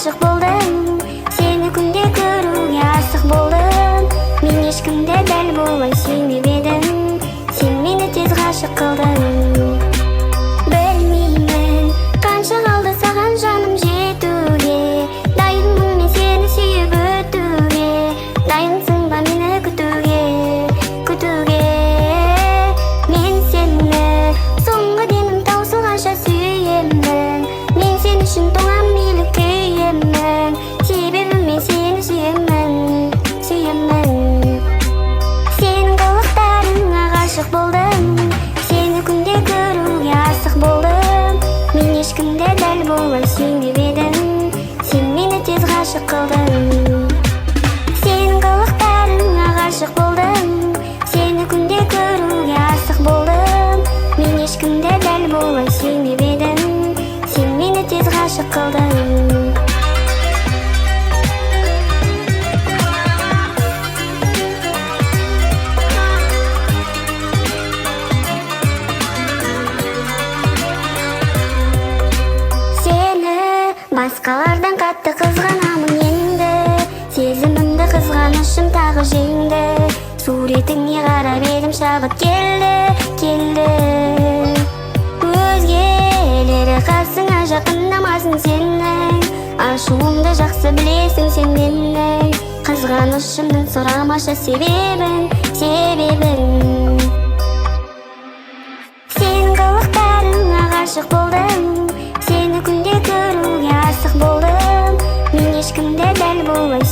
ғашық болдым, сені күнде көруге асық болдым. Мен ешкімді дәл болмай сүймеп едім, сен мені тез ғашық қылдың. Білмеймін қанша қалды саған жаным жетуге, дайынмын мен сені сүйіп өтуге, дайынсың ба мені күтуге. Мен сені соңғы денім таусылғанша сүйемін, мен сен үшін тоңам мейлі күйемін, себебі мен сені сүйемін. Сенің қылықтарыңа ғашық болдым, сені күнде көруге асық болдым. Мен ешкімді дәл болмай сүймеп едім, сен мені тез ғашық қылдың. Сенің қылықтарыңа ғашық болдым, сені күнде көруге асық болдым. Мен ешкімді дәл болмай сүймеп едім, сен мені тез ғашық қылдың. Басқалардан қатты қызғанамын енді, сезімімді қызғанышым тағы жеңді. Суретіңе қарап едім шабыт келді. Өзгелері қасыңа жақындамасын сенің, ашуымды жақсы білесің сен менің. Қызғанышымның сұрамашы себебін. Сенің қылықтарыңа ғашық болдым, сені күнде көруге асық болдым. Мен ешкімді дәл болмай